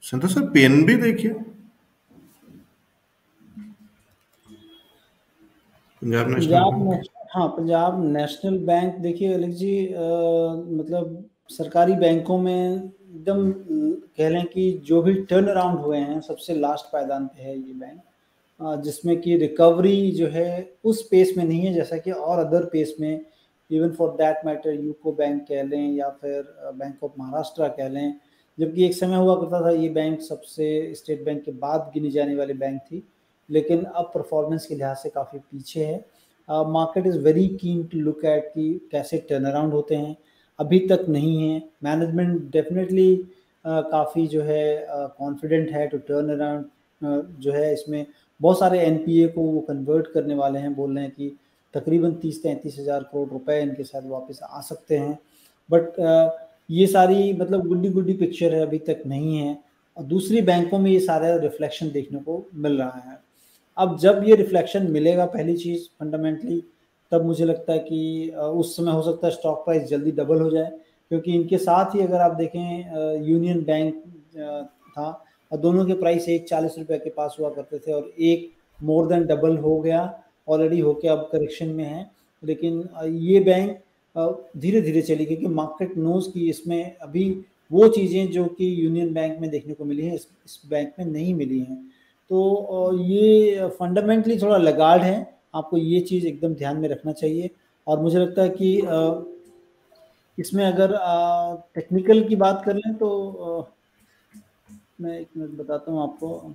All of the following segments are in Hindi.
संतोष सर, पीएनबी देखिए, Punjab national Punjab bank. National, हाँ पंजाब नेशनल बैंक देखिए अलग जी, मतलब सरकारी बैंकों में एकदम कह लें कि जो भी टर्न अराउंड हुए हैं सबसे लास्ट पायदान पे है ये बैंक, जिसमें कि रिकवरी जो है उस पेस में नहीं है जैसा कि और अदर पेस में, even for that matter UCO bank कह लें या फिर बैंक ऑफ महाराष्ट्र कह लें, जबकि एक समय हुआ करता था ये बैंक सबसे स्टेट बैंक के बाद गिनी जाने वाली बैंक थी, लेकिन अब परफॉर्मेंस के लिहाज से काफ़ी पीछे है। Market is very keen to look at कि कैसे टर्न अराउंड होते हैं, अभी तक नहीं है। मैनेजमेंट डेफिनेटली काफ़ी जो है कॉन्फिडेंट है टू टर्न अराउंड जो है, इसमें बहुत सारे एनपीए को वो कन्वर्ट करने वाले हैं, बोल रहे हैं कि तकरीबन 30-33 हज़ार करोड़ रुपए इनके साथ वापस आ सकते हैं। बट ये सारी मतलब गुड्डी गुड्डी पिक्चर है, अभी तक नहीं है, और दूसरी बैंकों में ये सारा रिफ्लेक्शन देखने को मिल रहा है। अब जब ये रिफ्लेक्शन मिलेगा पहली चीज़ फंडामेंटली, तब मुझे लगता है कि उस समय हो सकता है स्टॉक प्राइस जल्दी डबल हो जाए, क्योंकि इनके साथ ही अगर आप देखें यूनियन बैंक था, और दोनों के प्राइस एक 40 रुपये के पास हुआ करते थे, और एक मोर देन डबल हो गया ऑलरेडी होके, अब करेक्शन में है। लेकिन ये बैंक धीरे धीरे चली, क्योंकि मार्केट नोज की इसमें अभी वो चीज़ें जो कि यूनियन बैंक में देखने को मिली हैं इस बैंक में नहीं मिली हैं। तो ये फंडामेंटली थोड़ा लगाड़ है, आपको ये चीज़ एकदम ध्यान में रखना चाहिए। और मुझे लगता है कि इसमें अगर टेक्निकल की बात कर लें तो मैं 1 मिनट बताता हूँ आपको।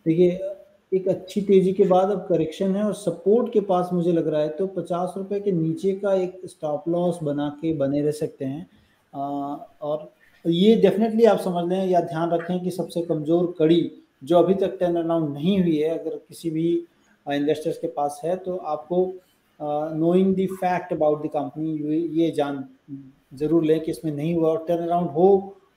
देखिए एक अच्छी तेज़ी के बाद अब करेक्शन है, और सपोर्ट के पास मुझे लग रहा है तो 50 रुपये के नीचे का एक स्टॉप लॉस बना के बने रह सकते हैं। और ये डेफिनेटली आप समझ लें या ध्यान रखें कि सबसे कमज़ोर कड़ी जो अभी तक टर्न अराउंड नहीं हुई है, अगर किसी भी इन्वेस्टर्स के पास है, तो आपको knowing the fact about the company ये जान ज़रूर लें कि इसमें नहीं हुआ, और टर्न अराउंड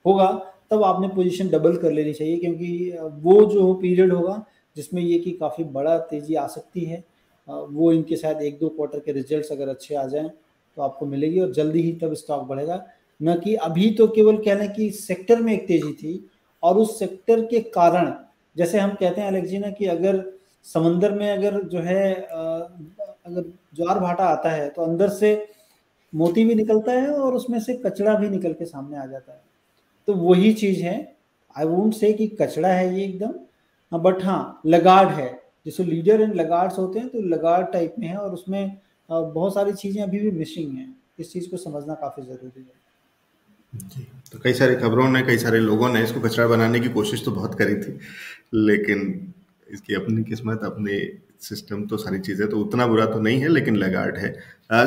होगा तब आपने पोजीशन डबल कर लेनी चाहिए, क्योंकि वो जो पीरियड होगा जिसमें ये कि काफ़ी बड़ा तेज़ी आ सकती है, वो इनके शायद 1-2 क्वार्टर के रिजल्ट्स अगर अच्छे आ जाएँ तो आपको मिलेगी, और जल्दी ही तब स्टॉक बढ़ेगा। न कि अभी तो केवल कह लें कि सेक्टर में एक तेज़ी थी, और उस सेक्टर के कारण, जैसे हम कहते हैं एलेक्स जी ना कि अगर समंदर में अगर जो है अगर ज्वार भाटा आता है तो अंदर से मोती भी निकलता है और उसमें से कचरा भी निकल के सामने आ जाता है। तो वही चीज़ है, आई वोंट से कि कचरा है ये एकदम, बट हाँ लगाड़ है, जैसे लीडर एंड लगार्ड्स होते हैं तो लगाड़ टाइप में है, और उसमें बहुत सारी चीज़ें अभी भी मिसिंग हैं। इस चीज़ को समझना काफ़ी ज़रूरी है। जी, तो कई सारी खबरों ने, कई सारे लोगों ने इसको कचरा बनाने की कोशिश तो बहुत करी थी, लेकिन इसकी अपनी किस्मत, अपने सिस्टम, तो सारी चीज़ें तो उतना बुरा तो नहीं है, लेकिन लगार्ड है।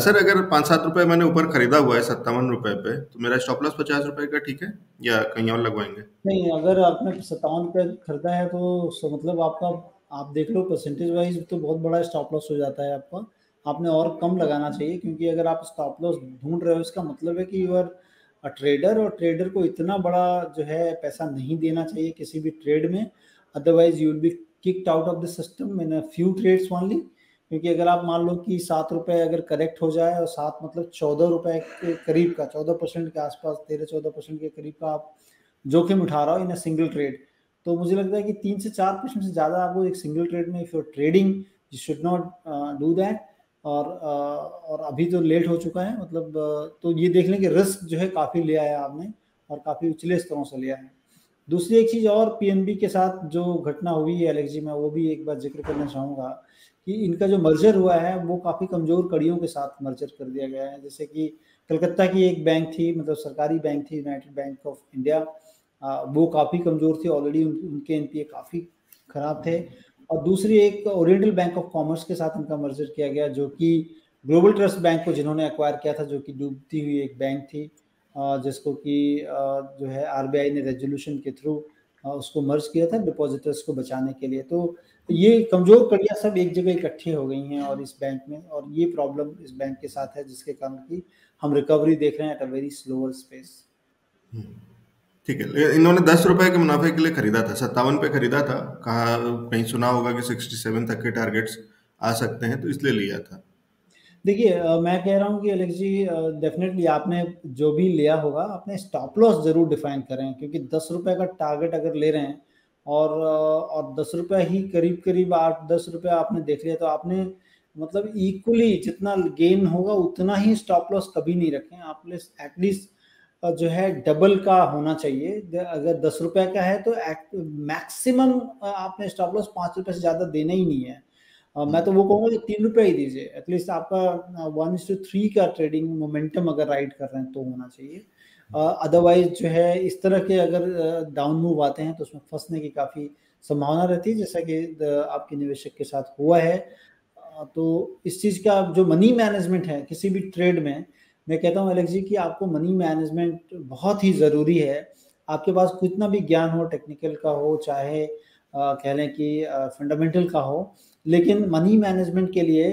सर, अगर 5-7 रुपए मैंने ऊपर खरीदा हुआ है 57 रुपए पे, तो मेरा स्टॉप लॉस 50 रुपए का ठीक है, या कहीं और लगवाएंगे? नहीं, अगर आपने 57 रुपये खरीदा है तो मतलब आपका, आप देख लो परसेंटेज वाइज तो बहुत बड़ा स्टॉप लॉस हो जाता है आपका। आपने और कम लगाना चाहिए, क्योंकि अगर आप स्टॉप लॉस ढूंढ रहे हो इसका मतलब है कि यू आर अ ट्रेडर, और ट्रेडर को इतना बड़ा जो है पैसा नहीं देना चाहिए किसी भी ट्रेड में, otherwise you will be kicked out of the system in a few trades only. क्योंकि अगर आप मान लो कि 7 रुपये अगर करेक्ट हो जाए, और 7 मतलब 14 रुपये के करीब का, 14% के आसपास, 13-14% के करीब का आप जोखिम उठा रहा हो इन अ सिंगल ट्रेड, तो मुझे लगता है कि 3 से 4% से ज़्यादा आपको एक सिंगल ट्रेड में, if your trading, you should not do that. और अभी तो लेट हो चुका है, मतलब तो ये देख लें कि रिस्क जो है काफ़ी लिया है आपने, और काफ़ी उछले स्तरों से लिया है। दूसरी एक चीज़ और, पीएनबी के साथ जो घटना हुई है एलेक्स जी, मैं वो भी एक बार जिक्र करना चाहूँगा कि इनका जो मर्जर हुआ है वो काफ़ी कमज़ोर कड़ियों के साथ मर्जर कर दिया गया है। जैसे कि कलकत्ता की एक बैंक थी, मतलब सरकारी बैंक थी, यूनाइटेड बैंक ऑफ इंडिया, वो काफ़ी कमज़ोर थी ऑलरेडी, उनके एनपीए काफ़ी ख़राब थे। और दूसरी एक ओरिएंटल बैंक ऑफ कॉमर्स के साथ उनका मर्जर किया गया, जो कि ग्लोबल ट्रस्ट बैंक को जिन्होंने एक्वायर किया था, जो कि डूबती हुई एक बैंक थी, जिसको कि जो है आरबीआई ने रेजोल्यूशन के थ्रू उसको मर्ज किया था डिपॉजिटर्स को बचाने के लिए। तो ये कमज़ोर कड़ियाँ सब एक जगह इकट्ठी हो गई हैं और इस बैंक में, और ये प्रॉब्लम इस बैंक के साथ है, जिसके कारण कि हम रिकवरी देख रहे हैं at a very slower space. ठीक है, इन्होंने 10 रुपए के मुनाफे के लिए खरीदा था, 57 पे खरीदा था, कहा, कहीं सुना होगा कि 67 तक के टारगेट्स आ सकते हैं, तो इसलिए लिया था। देखिए मैं कह रहा हूँ कि अलेक्स जी डेफिनेटली आपने जो भी लिया होगा आपने स्टॉप लॉस ज़रूर डिफाइन करें, क्योंकि 10 रुपए का टारगेट अगर ले रहे हैं और 10 रुपए ही करीब-करीब 8-10 रुपए आपने देख लिया, तो आपने मतलब इक्वली जितना गेन होगा उतना ही स्टॉप लॉस कभी नहीं रखें। आप एटलीस्ट जो है डबल का होना चाहिए। अगर 10 रुपए का है तो मैक्सिमम आपने स्टॉप लॉस 5 रुपए से ज़्यादा देना ही नहीं है। मैं तो वो कहूँगा कि 3 रुपए ही दीजिए। एटलीस्ट आपका 1:3 का ट्रेडिंग मोमेंटम अगर राइड कर रहे हैं तो होना चाहिए। अदरवाइज़ जो है इस तरह के अगर डाउन मूव आते हैं तो उसमें फँसने की काफ़ी संभावना रहती है, जैसा कि आपके निवेशक के साथ हुआ है। तो इस चीज़ का जो मनी मैनेजमेंट है किसी भी ट्रेड में, मैं कहता हूँ एलेक्स जी कि आपको मनी मैनेजमेंट बहुत ही ज़रूरी है। आपके पास कितना भी ज्ञान हो, टेक्निकल का हो, चाहे कह लें कि फंडामेंटल का हो, लेकिन मनी मैनेजमेंट के लिए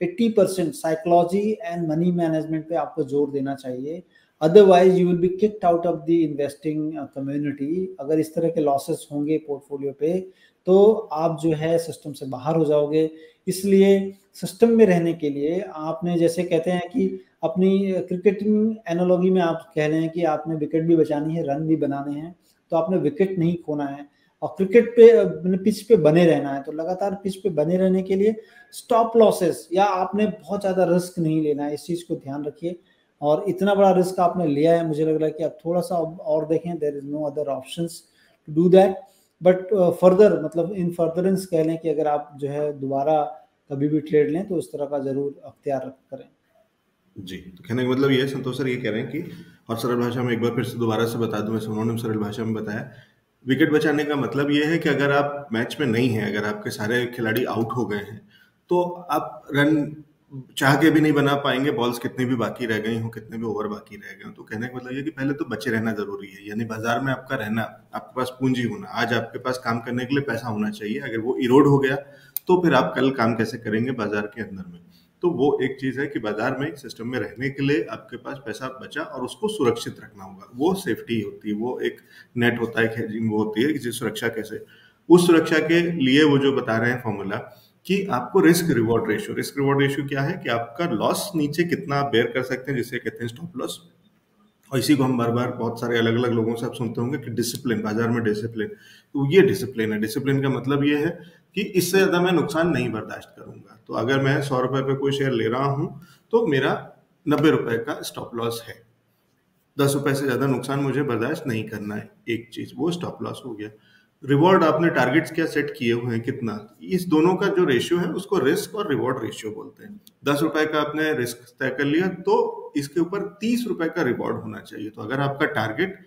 80% साइकोलॉजी एंड मनी मैनेजमेंट पे आपको जोर देना चाहिए। Otherwise you will be kicked out of the investing community. अगर इस तरह के लॉसेस होंगे पोर्टफोलियो पे तो आप जो है सिस्टम से बाहर हो जाओगे। इसलिए सिस्टम में रहने के लिए आपने, जैसे कहते हैं कि अपनी क्रिकेटिंग एनालॉजी में आप कह रहे हैं कि आपने विकेट भी बचानी है, रन भी बनाने हैं, तो आपने विकेट नहीं खोना है और क्रिकेट पे पिच पे बने रहना है। तो लगातार पिच पे बने रहने के लिए स्टॉप लॉसेस या आपने बहुत ज़्यादा रिस्क नहीं लेना है, इस चीज़ को ध्यान रखिए। और इतना बड़ा रिस्क आपने लिया है, मुझे लग रहा है कि अब थोड़ा सा और देखें, there is no other options to do that. But further मतलब इन फर्दरेंस कह लें कि अगर आप जो है दोबारा कभी भी ट्रेड लें तो इस तरह का ज़रूर अख्तियार करें। जी, तो कहने का मतलब ये है संतोष सर ये कह रहे हैं कि, और सरल भाषा में एक बार फिर से दोबारा से बता दूं, वैसे उन्होंने सरल भाषा में बताया, विकेट बचाने का मतलब ये है कि अगर आप मैच में नहीं हैं, अगर आपके सारे खिलाड़ी आउट हो गए हैं, तो आप रन चाह के भी नहीं बना पाएंगे, बॉल्स कितनी भी बाकी रह गई हो, कितने भी ओवर बाकी रह गए हो। तो कहने का मतलब ये कि पहले तो बचे रहना जरूरी है, यानी बाजार में आपका रहना, आपके पास पूंजी होना, आज आपके पास काम करने के लिए पैसा होना चाहिए। अगर वो इरोड हो गया तो फिर आप कल काम कैसे करेंगे बाजार के अंदर में। तो वो एक चीज है कि बाजार में सिस्टम में रहने के लिए आपके पास पैसा बचा और उसको सुरक्षित रखना होगा। वो सेफ्टी होती है, वो एक नेट होता है, हेजिंग वो होती है कि सुरक्षा कैसे, उस सुरक्षा के लिए वो जो बता रहे हैं फॉर्मूला कि आपको रिस्क रिवॉर्ड रेशियो क्या है कि आपका लॉस नीचे कितना आप बेयर कर सकते हैं, जिसे कहते हैं स्टॉप लॉस। और इसी को हम बार बार बहुत सारे अलग अलग लोगों से आप सुनते होंगे कि डिसिप्लिन, बाजार में डिसिप्लिन। तो ये डिसिप्लिन है। डिसिप्लिन का मतलब ये है कि इससे ज्यादा मैं नुकसान नहीं बर्दाश्त करूंगा। तो अगर मैं 100 रुपए पे कोई शेयर ले रहा हूं तो मेरा 90 रुपए का स्टॉप लॉस है। 10 रुपए से ज्यादा नुकसान मुझे बर्दाश्त नहीं करना है। एक चीज वो स्टॉप लॉस हो गया। रिवॉर्ड, आपने टारगेट्स क्या सेट किए हुए हैं कितना, इस दोनों का जो रेशियो है उसको रिस्क और रिवॉर्ड रेशियो बोलते हैं। 10 रुपए का आपने रिस्क तय कर लिया तो इसके ऊपर 30 रुपए का रिवॉर्ड होना चाहिए। तो अगर आपका टारगेट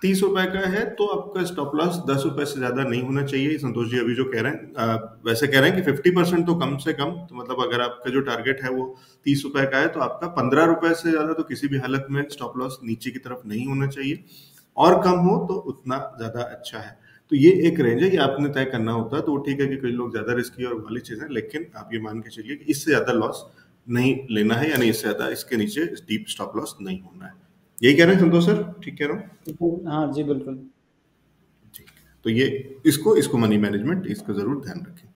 30 रुपए का है तो आपका स्टॉप लॉस 10 रुपए से ज्यादा नहीं होना चाहिए। संतोष जी अभी जो कह रहे हैं, वैसे कह रहे हैं कि 50% तो कम से कम, तो मतलब अगर आपका जो टारगेट है वो 30 रुपए का है तो आपका 15 रुपए से ज्यादा तो किसी भी हालत में स्टॉप लॉस नीचे की तरफ नहीं होना चाहिए, और कम हो तो उतना ज्यादा अच्छा है। तो ये एक रेंज है, ये आपने तय करना होता है। तो वो ठीक है कि कुछ लोग ज्यादा रिस्की और वाली चीजें, लेकिन आप ये मान के चलिए कि इससे ज्यादा लॉस नहीं लेना है, यानी इससे ज्यादा इसके नीचे डीप स्टॉप लॉस नहीं होना है। यही कह रहे हैं संतोष सर, ठीक कह रहा हूँ? हाँ जी, बिल्कुल। ठीक। तो ये इसको इसको मनी मैनेजमेंट, इसको जरूर ध्यान रखें।